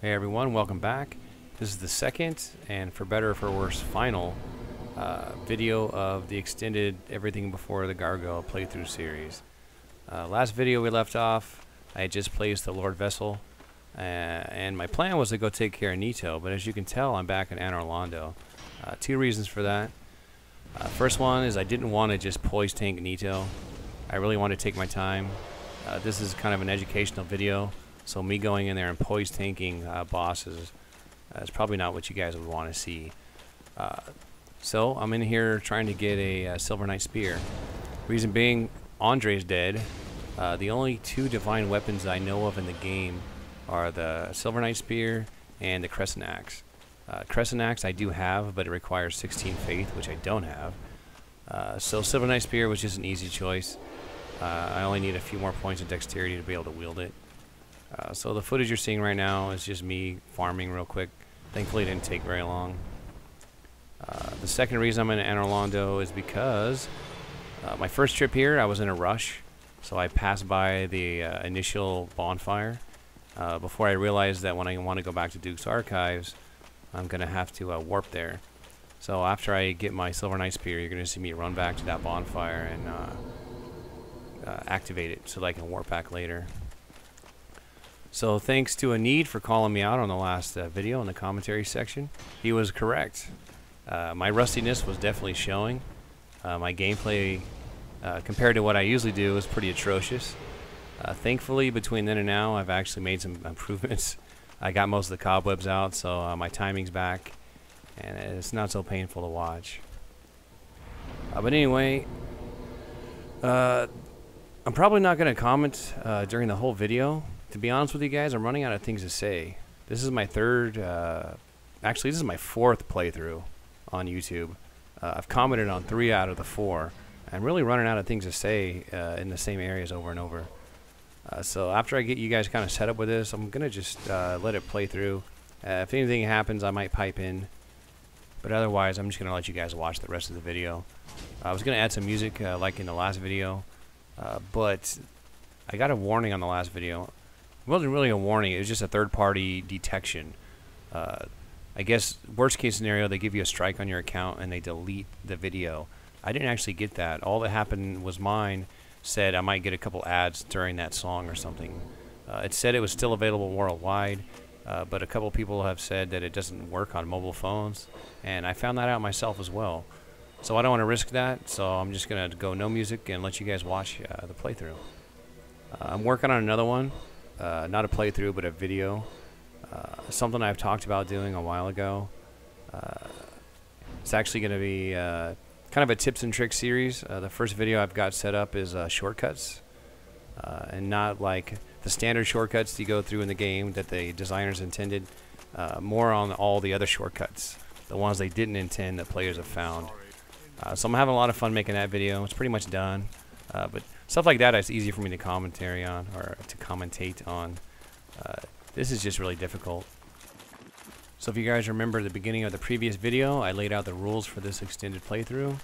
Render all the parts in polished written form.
Hey everyone, welcome back. This is the second, and for better or for worse, final video of the extended Everything Before the Gargoyle playthrough series. Last video we left off, I had just placed the Lord Vessel, and my plan was to go take care of Nito, but as you can tell, I'm back in Anor Londo. Two reasons for that. First one is I didn't want to just poise tank Nito. I really wanted to take my time. This is kind of an educational video. So me going in there and poise tanking bosses is probably not what you guys would want to see. So I'm in here trying to get a Silver Knight Spear. Reason being, Andre's dead. The only two divine weapons I know of in the game are the Silver Knight Spear and the Crescent Axe. Crescent Axe I do have, but it requires 16 faith, which I don't have. So Silver Knight Spear was just an easy choice. I only need a few more points of dexterity to be able to wield it. So the footage you're seeing right now is just me farming real quick. Thankfully it didn't take very long. The second reason I'm in Anor Londo is because my first trip here I was in a rush. So I passed by the initial bonfire before I realized that when I want to go back to Duke's Archives, I'm going to have to warp there. So after I get my Silver Knight Spear, you're going to see me run back to that bonfire and activate it so that I can warp back later. So thanks to Anid for calling me out on the last video in the commentary section. He was correct. My rustiness was definitely showing. My gameplay compared to what I usually do is pretty atrocious. Thankfully between then and now I've actually made some improvements. I got most of the cobwebs out, so my timing's back and it's not so painful to watch. But anyway, I'm probably not going to comment during the whole video. To be honest with you guys, I'm running out of things to say. This is my third, actually this is my fourth playthrough on YouTube. I've commented on 3 out of the 4. I'm really running out of things to say in the same areas over and over. So after I get you guys kind of set up with this, I'm going to just let it play through. If anything happens, I might pipe in. But otherwise, I'm just going to let you guys watch the rest of the video. I was going to add some music like in the last video, but I got a warning on the last video. It wasn't really a warning, it was just a third-party detection. I guess worst case scenario, they give you a strike on your account and they delete the video. I didn't actually get that. All that happened was mine said I might get a couple ads during that song or something. It said it was still available worldwide, but a couple people have said that it doesn't work on mobile phones, and I found that out myself as well. So I don't want to risk that, so I'm just going to go no music and let you guys watch the playthrough. I'm working on another one. Not a playthrough, but a video. Something I've talked about doing a while ago. It's actually going to be kind of a tips and tricks series. The first video I've got set up is shortcuts. And not like the standard shortcuts you go through in the game that the designers intended. More on all the other shortcuts. The ones they didn't intend that players have found. So I'm having a lot of fun making that video. It's pretty much done. But stuff like that is easy for me to commentary on, or to commentate on. This is just really difficult. So if you guys remember the beginning of the previous video, I laid out the rules for this extended playthrough.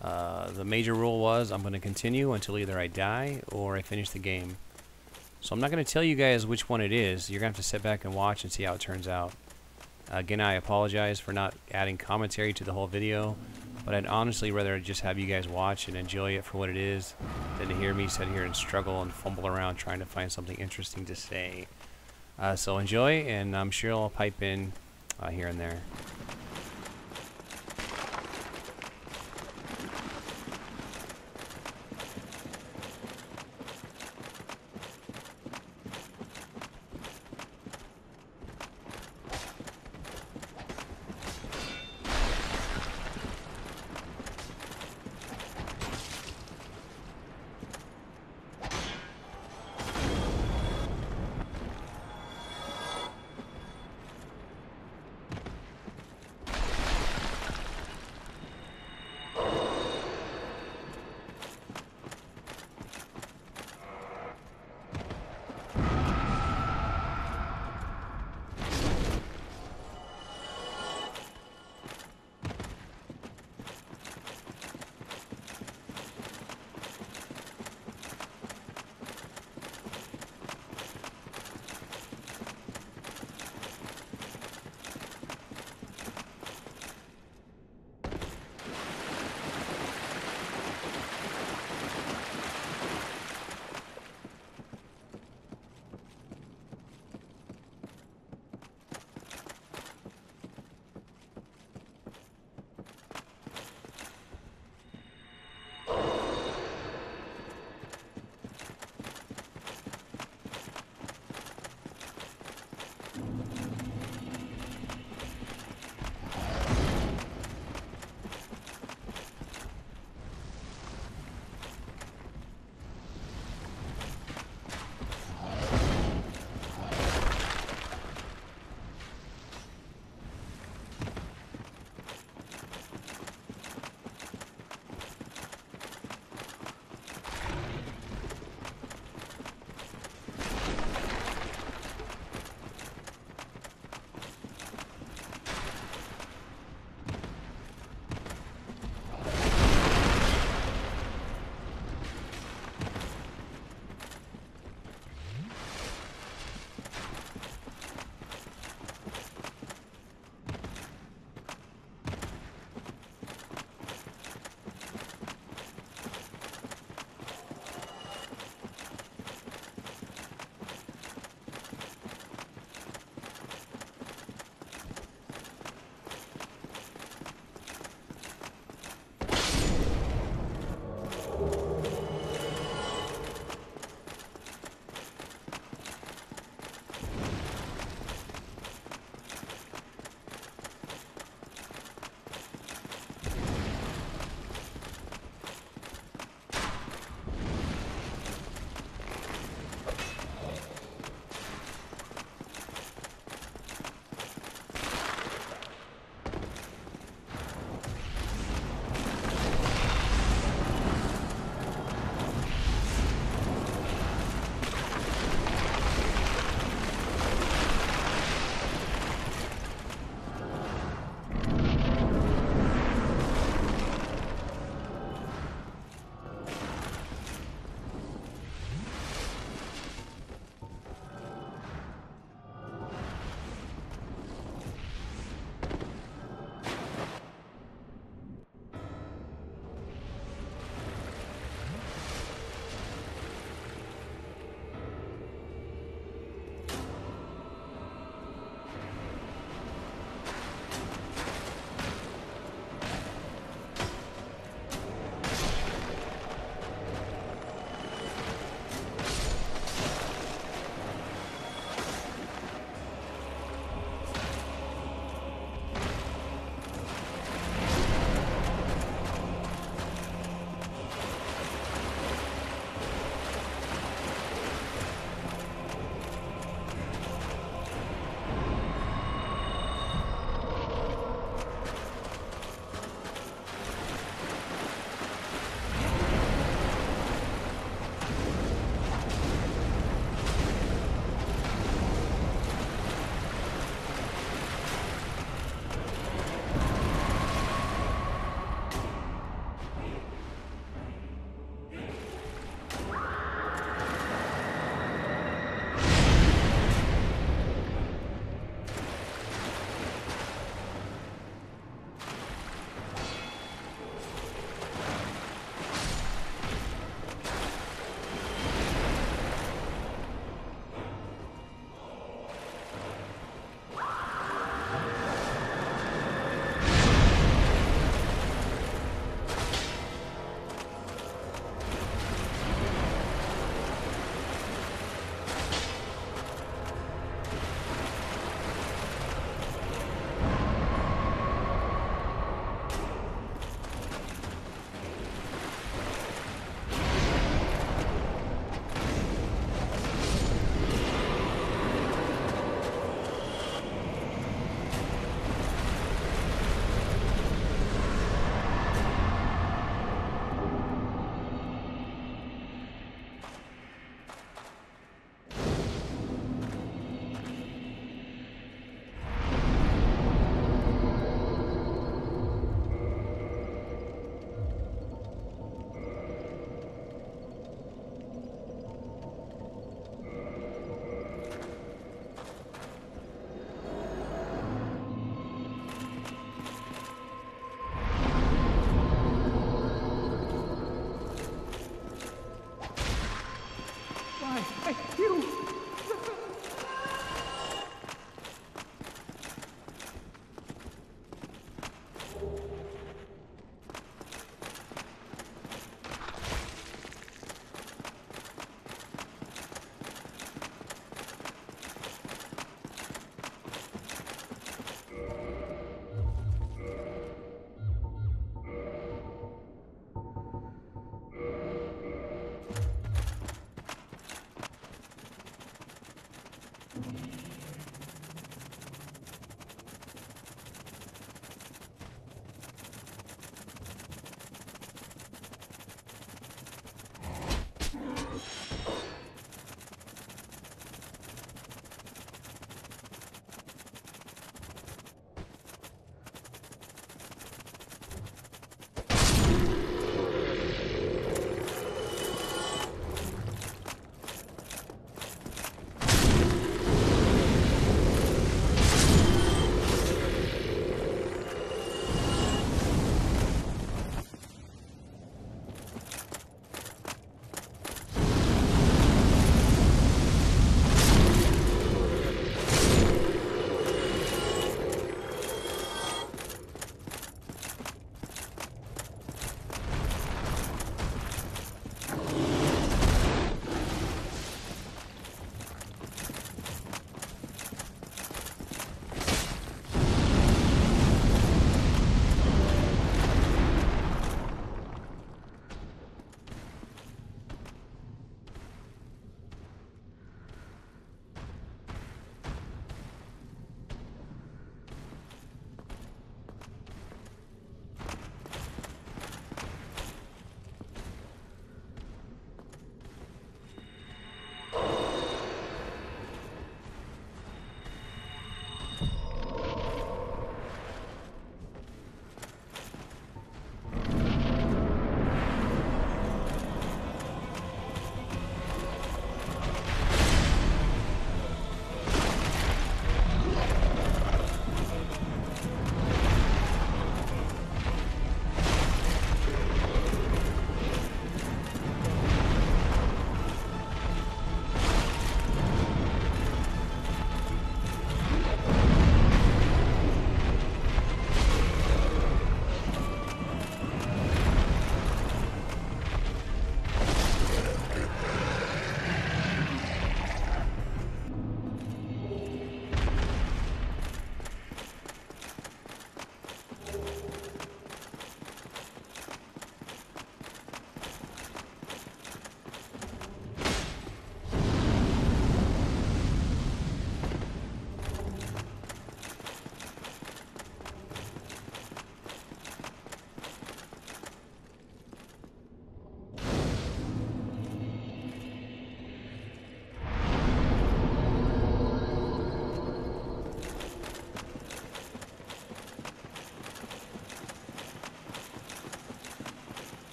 The major rule was I'm going to continue until either I die or I finish the game. So I'm not going to tell you guys which one it is. You're going to have to sit back and watch and see how it turns out. Again, I apologize for not adding commentary to the whole video, but I'd honestly rather just have you guys watch and enjoy it for what it is than to hear me sit here and struggle and fumble around trying to find something interesting to say. So enjoy, and I'm sure I'll pipe in here and there.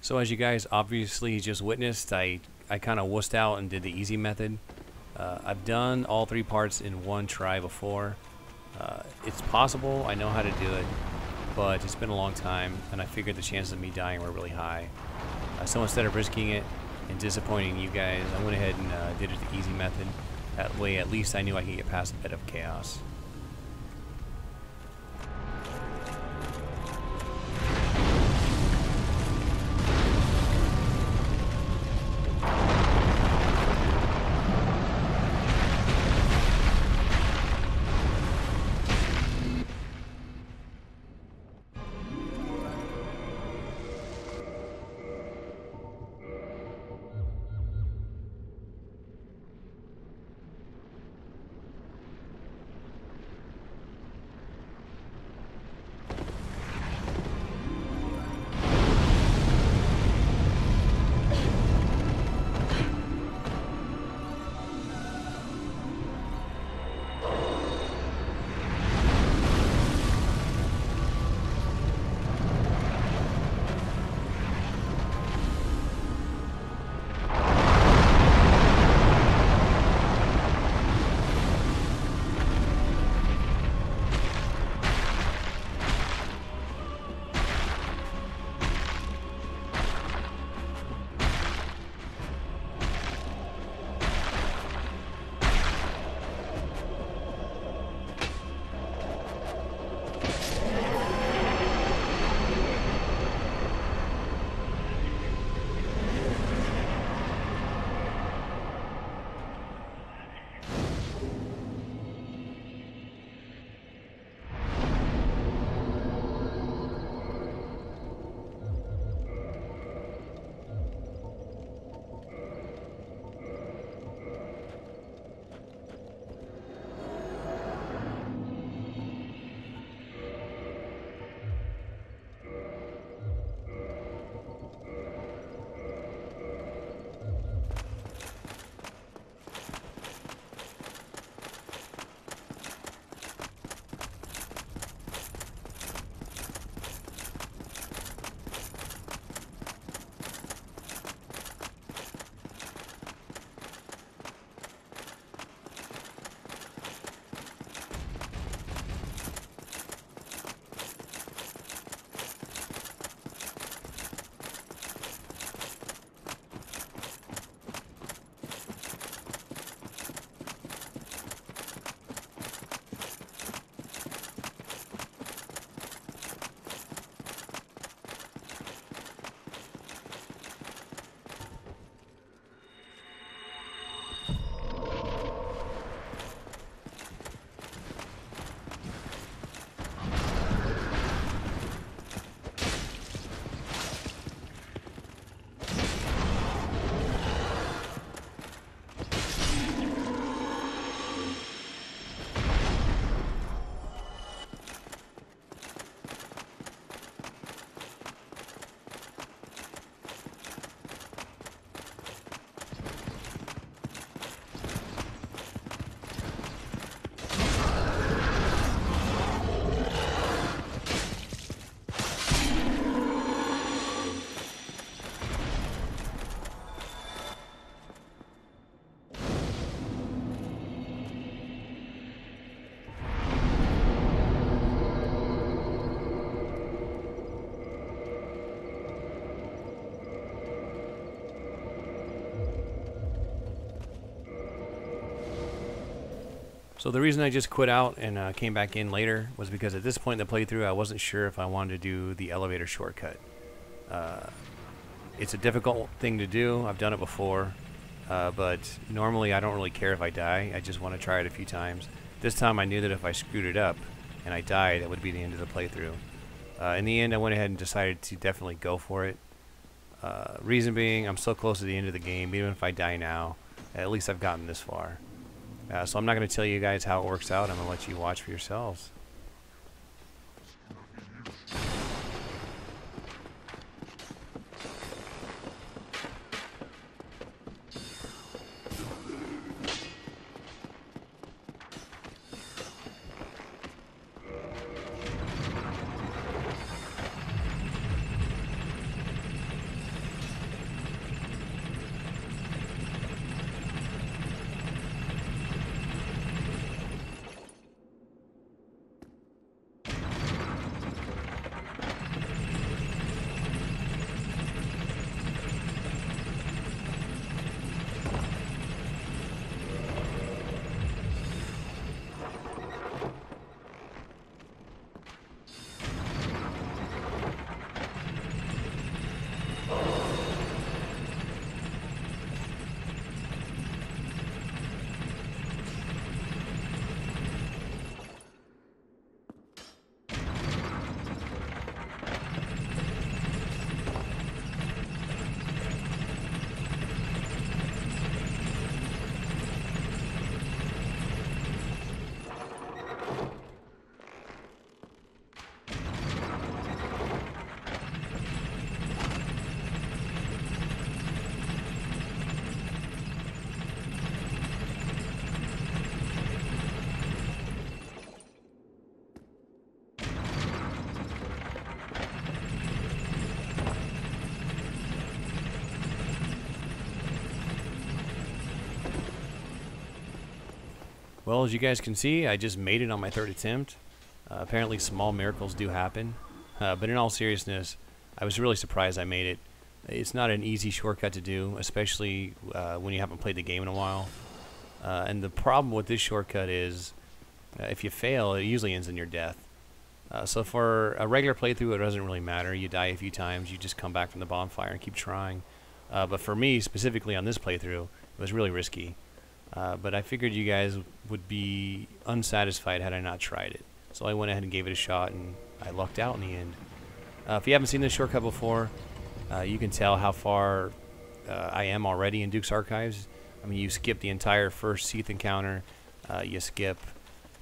So as you guys obviously just witnessed, I kind of wussed out and did the easy method. I've done all 3 parts in one try before. It's possible, I know how to do it, but it's been a long time, and I figured the chances of me dying were really high. So instead of risking it and disappointing you guys, I went ahead and did it the easy method. That way at least I knew I could get past a bit of chaos. So the reason I just quit out and came back in later was because at this point in the playthrough I wasn't sure if I wanted to do the elevator shortcut. It's a difficult thing to do. I've done it before, but normally I don't really care if I die. I just want to try it a few times. This time I knew that if I screwed it up and I died, that would be the end of the playthrough. In the end I went ahead and decided to definitely go for it. Reason being, I'm so close to the end of the game, even if I die now, at least I've gotten this far. So I'm not going to tell you guys how it works out. I'm going to let you watch for yourselves. Well, as you guys can see, I just made it on my third attempt. Apparently small miracles do happen. But in all seriousness, I was really surprised I made it. It's not an easy shortcut to do, especially when you haven't played the game in a while. And the problem with this shortcut is if you fail, it usually ends in your death. So for a regular playthrough, it doesn't really matter. You die a few times, you just come back from the bonfire and keep trying. But for me, specifically on this playthrough, it was really risky. But I figured you guys would be unsatisfied had I not tried it. So I went ahead and gave it a shot, and I lucked out in the end. If you haven't seen this shortcut before, you can tell how far I am already in Duke's Archives. I mean, you skip the entire first Seath encounter, you skip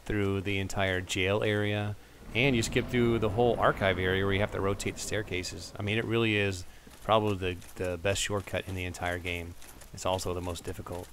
through the entire jail area, and you skip through the whole archive area where you have to rotate the staircases. I mean, it really is probably the best shortcut in the entire game. It's also the most difficult.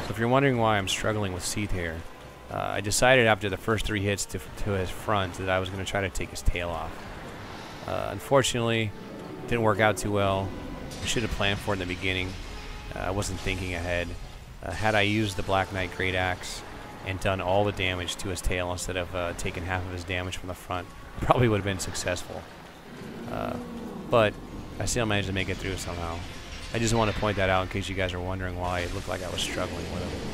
If you're wondering why I'm struggling with Seath here, I decided after the first 3 hits to his front that I was going to try to take his tail off. Unfortunately, it didn't work out too well. I should have planned for it in the beginning. I wasn't thinking ahead. Had I used the Black Knight Great Axe and done all the damage to his tail instead of taking half of his damage from the front, probably would have been successful. But I still managed to make it through somehow. I just want to point that out in case you guys are wondering why it looked like I was struggling with him.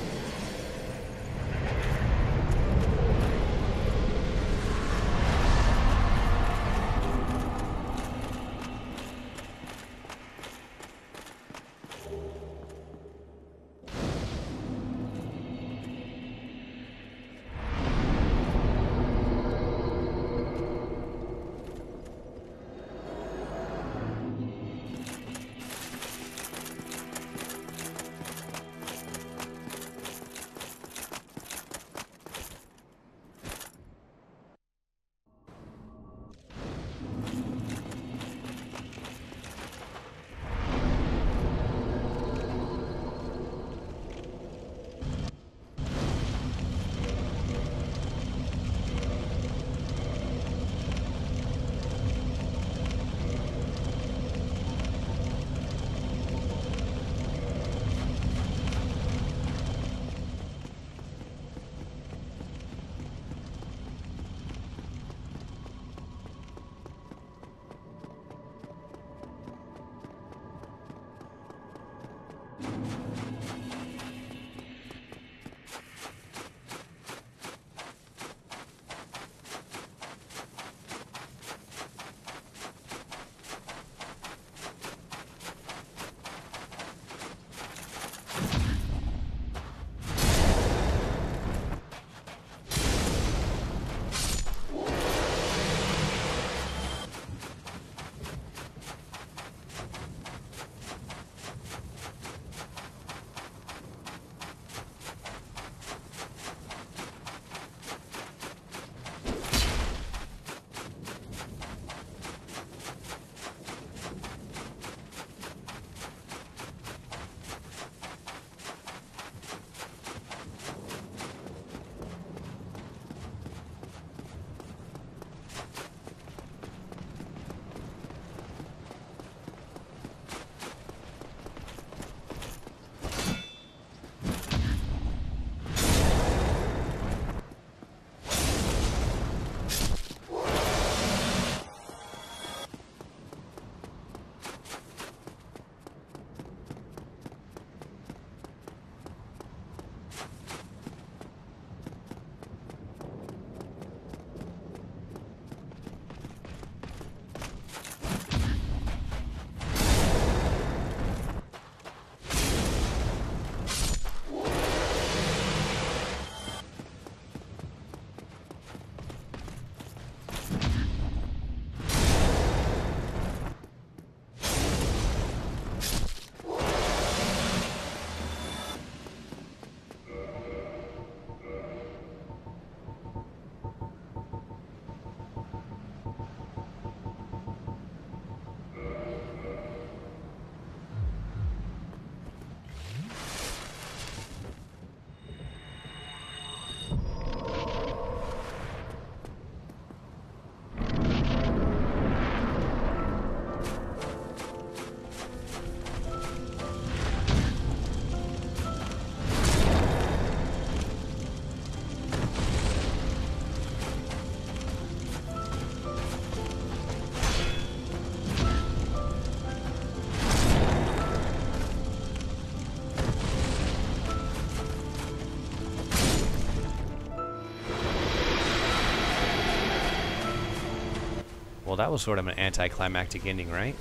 that was sort of an anticlimactic ending, right?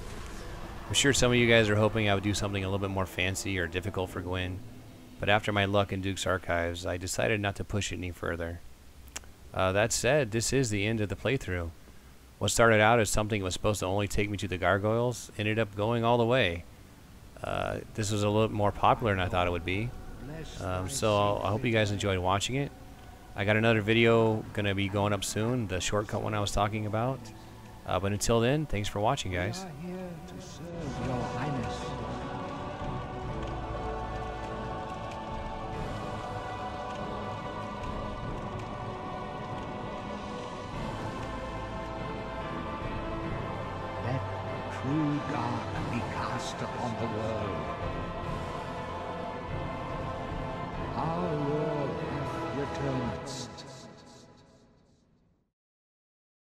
I'm sure some of you guys are hoping I would do something a little bit more fancy or difficult for Gwyn, but after my luck in Duke's Archives, I decided not to push it any further. That said, this is the end of the playthrough. What started out as something that was supposed to only take me to the gargoyles ended up going all the way. This was a little more popular than I thought it would be. So I hope you guys enjoyed watching it. I got another video going to be going up soon, the shortcut one I was talking about. But until then, thanks for watching, guys. We are here to serve your highness. Let true dark be cast upon the world. Our Lord hath returned.